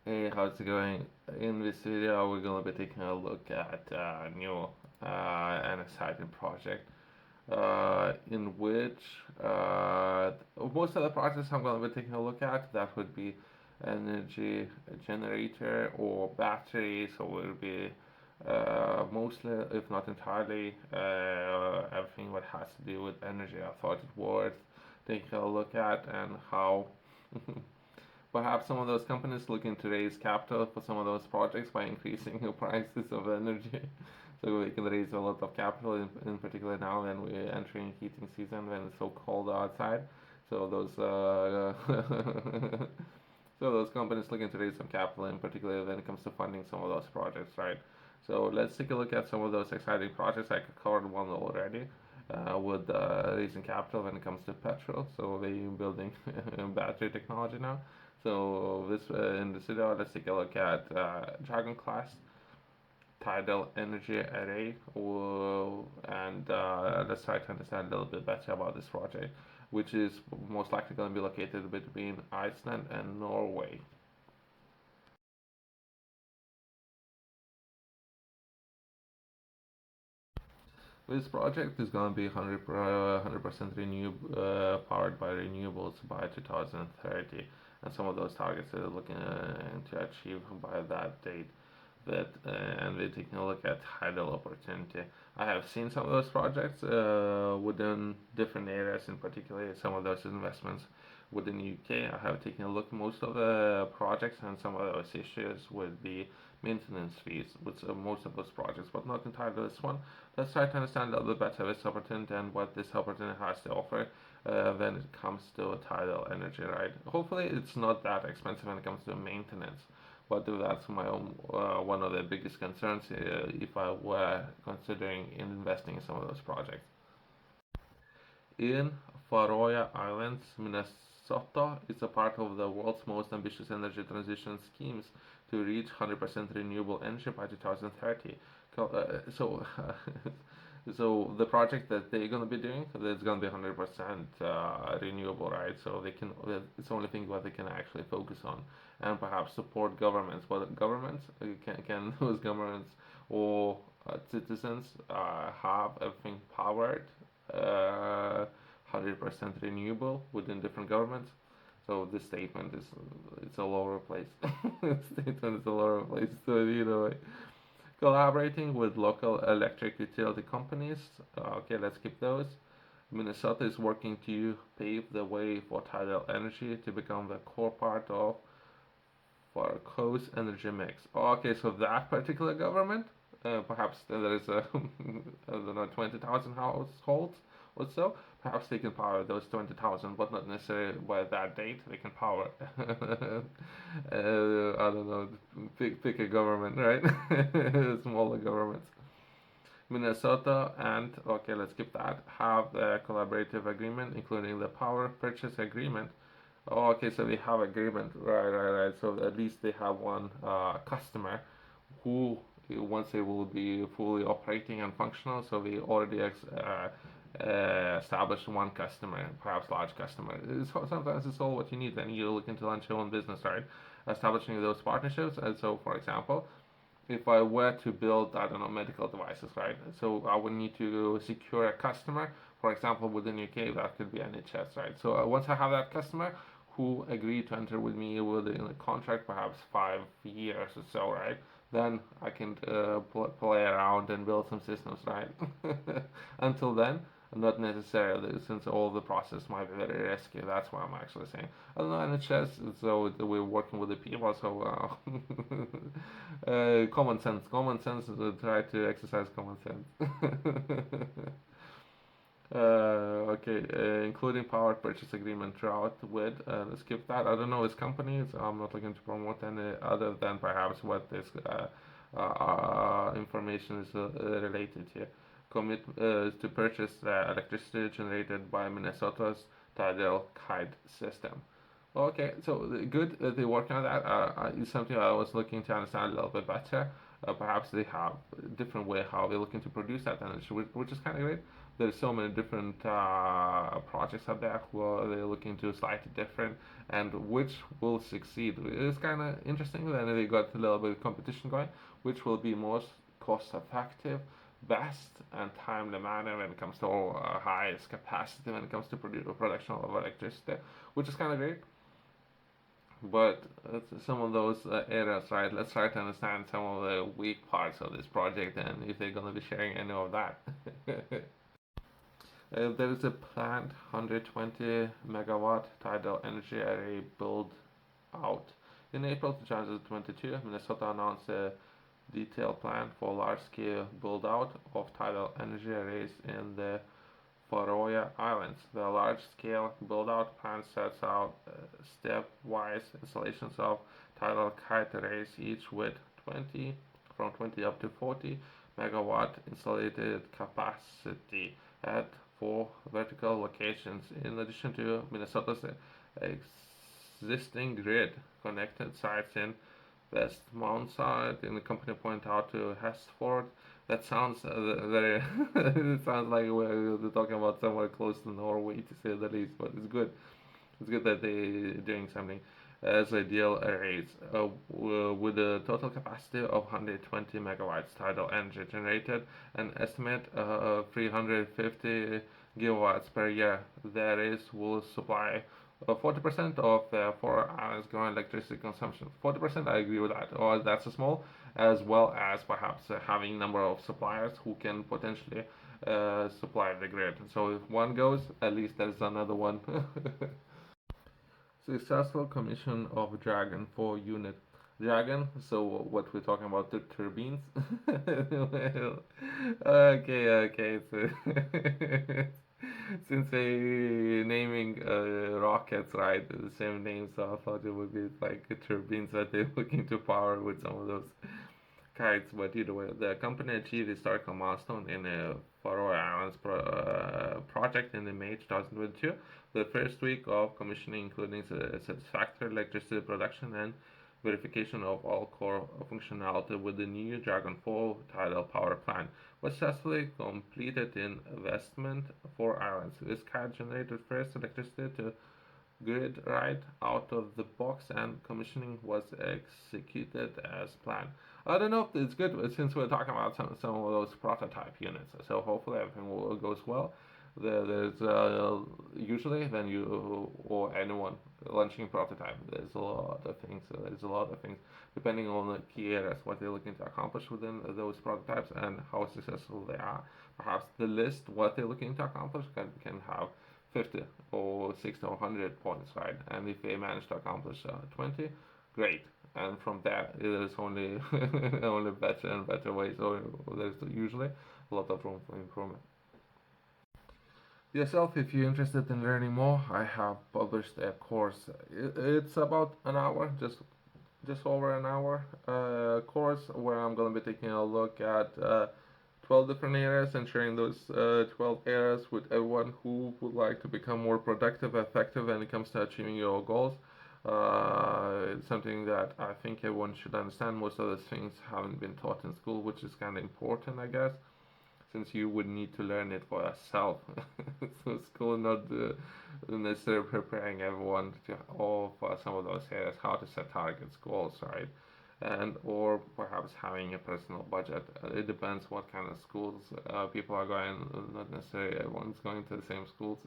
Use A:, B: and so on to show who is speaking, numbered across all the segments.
A: Hey, how's it going? In this video, we're gonna be taking a look at a new and exciting project, in which most of the projects I'm gonna be taking a look at that would be energy generator or battery. So it will be mostly, if not entirely, everything that has to do with energy. I thought it worth taking a look at and how. Perhaps some of those companies looking to raise capital for some of those projects by increasing the prices of energy. So we can raise a lot of capital, in particular now when we're entering heating season when it's so cold outside. So those so those companies looking to raise some capital, in particular when it comes to funding some of those projects, right? So let's take a look at some of those exciting projects. I covered one already with raising capital when it comes to petrol. So they're building battery technology now. So this in this video, let's take a look at Dragon class tidal energy array, and let's try to understand a little bit better about this project, which is most likely going to be located between Iceland and Norway. This project is going to be 100% powered by renewables by 2030, and some of those targets they're looking to achieve by that date. And we're taking a look at tidal opportunity. I have seen some of those projects within different areas, in particular some of those investments within the UK. I have taken a look at most of the projects, and some of those issues with the maintenance fees with most of those projects, but not entirely this one. Let's try to understand a little bit better this opportunity and what this opportunity has to offer when it comes to tidal energy, right? Hopefully, it's not that expensive when it comes to maintenance, but that's my own one of the biggest concerns if I were considering investing in some of those projects. In Faroe Islands, Minnesota is a part of the world's most ambitious energy transition schemes to reach 100% renewable energy by 2030. So, so the project that they're gonna be doing, it's gonna be 100% renewable, right? So they can, it's the only thing what they can actually focus on, and perhaps support governments. But governments can those governments or citizens have everything powered 100% renewable within different governments. So this statement is it's all over the place. This statement is all over the place. So collaborating with local electric utility companies. Okay, let's skip those. Minnesota is working to pave the way for tidal energy to become the core part of Faroese energy mix. Okay, so that particular government, perhaps there is a I don't know 20,000 households or so. Perhaps they can power those 20,000, but not necessarily by that date. They can power. I don't know. Pick a government, right? Smaller governments. Minnesota and okay, let's skip that. Have a collaborative agreement, including the power purchase agreement. Oh, okay, so they have agreement, right. So at least they have one customer who once they will be fully operating and functional. So we already established one customer, perhaps large customer. Sometimes it's all what you need. Then you look into launch your own business, right? Establishing those partnerships. And so, for example, if I were to build, I don't know, medical devices, right? So I would need to secure a customer. For example, within UK, that could be NHS, right? So once I have that customer who agreed to enter with me within a contract, perhaps 5 years or so, right? Then I can play around and build some systems, right? Until then, not necessarily, since all the process might be very risky. That's why I'm actually saying. I don't know, NHS, so we're working with the people, so common sense, try to exercise common sense. Okay, including power purchase agreement throughout with, let's skip that. I don't know his companies. I'm not looking to promote any other than perhaps what this information is related to. Commit to purchase electricity generated by Minnesota's tidal kite system. Okay, so good that they working on that. Is something I was looking to understand a little bit better. Perhaps they have a different way how they're looking to produce that energy, which is kind of great. There's so many different projects out there who are they're looking to slightly different, and which will succeed. It's kind of interesting. Then they got a little bit of competition going, which will be most cost effective, best, and timely manner when it comes to highest capacity when it comes to production of electricity, which is kind of great. But some of those areas, right? Let's try to understand some of the weak parts of this project and if they're going to be sharing any of that. There is a planned 120 megawatt tidal energy array build out. In April 2022, Minnesota announced a detailed plan for large scale build out of tidal energy arrays in the Faroe Islands. The large-scale build-out plan sets out stepwise installations of tidal kite arrays, each with 20 from 20 up to 40 megawatt installed capacity at 4 vertical locations. In addition to Minnesota's existing grid connected sites in West Mountainside, and the company point out to Hestford. That sounds very. It sounds like we're talking about somewhere close to Norway, to say the least. But it's good. It's good that they're doing something as ideal arrays with a total capacity of 120 megawatts tidal energy generated, an estimate of 350 gigawatts per year. The arrays will supply 40% of the Faroe Islands growing electricity consumption. 40%, I agree with that. Or that's a small, as well as perhaps having number of suppliers who can potentially supply the grid. So if one goes, at least there's another one. Successful commission of Dragon 4 unit. Dragon, so what we're talking about, the turbines? Well, okay, so since they naming rockets, right, the same name, so I thought it would be like turbines that they're looking to power with some of those kites. But either way, the company achieved historical milestone in a Faroe Islands project in the May 2022. The first week of commissioning, including satisfactory electricity production and verification of all core functionality with the new Dragon 4 tidal power plant, was successfully completed in investment for Islands. This kite generated first electricity to grid right out of the box, and commissioning was executed as planned. I don't know if it's good since we're talking about some of those prototype units. So hopefully everything goes well. There's usually when you or anyone launching prototype, there's a lot of things. There's a lot of things depending on the key areas, what they're looking to accomplish within those prototypes, and how successful they are. Perhaps the list what they're looking to accomplish can have 50 or 60 or 100 points, right? And if they manage to accomplish 20, great. And from there, there's only only better and better ways. Or there's usually a lot of room for improvement. Yourself, if you're interested in learning more, I have published a course. It's about an hour, just over an hour course where I'm going to be taking a look at 12 different areas and sharing those 12 areas with everyone who would like to become more productive, effective when it comes to achieving your goals. It's something that I think everyone should understand. Most of those things haven't been taught in school, which is kind of important, I guess, since you would need to learn it for yourself. So school not necessarily preparing everyone to all for some of those areas, how to set targets, goals, right? And or perhaps having a personal budget. It depends what kind of schools people are going. Not necessarily everyone's going to the same schools.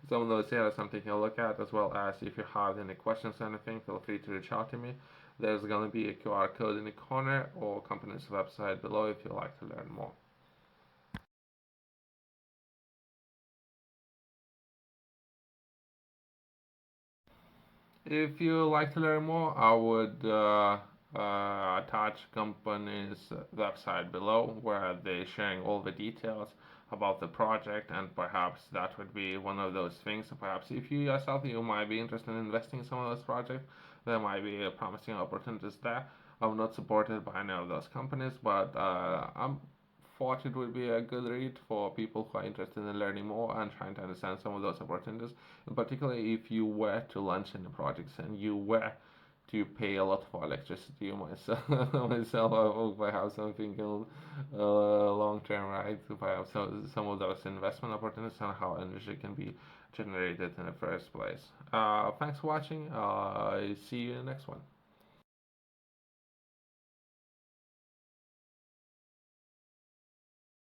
A: Some of those areas I'm taking a look at, as well as if you have any questions or anything, feel free to reach out to me. There's going to be a QR code in the corner or company's website below if you'd like to learn more. If you like to learn more, I would attach company's website below where they're sharing all the details about the project, and perhaps that would be one of those things. Perhaps if you yourself you might be interested in investing in some of those projects, there might be promising opportunities there. I'm not supported by any of those companies, but I'm thought it would be a good read for people who are interested in learning more and trying to understand some of those opportunities. And particularly if you were to launch any projects and you were to pay a lot for electricity myself. Myself, if I have something long term, right? If I have some of those investment opportunities and how energy can be generated in the first place. Thanks for watching. See you in the next one.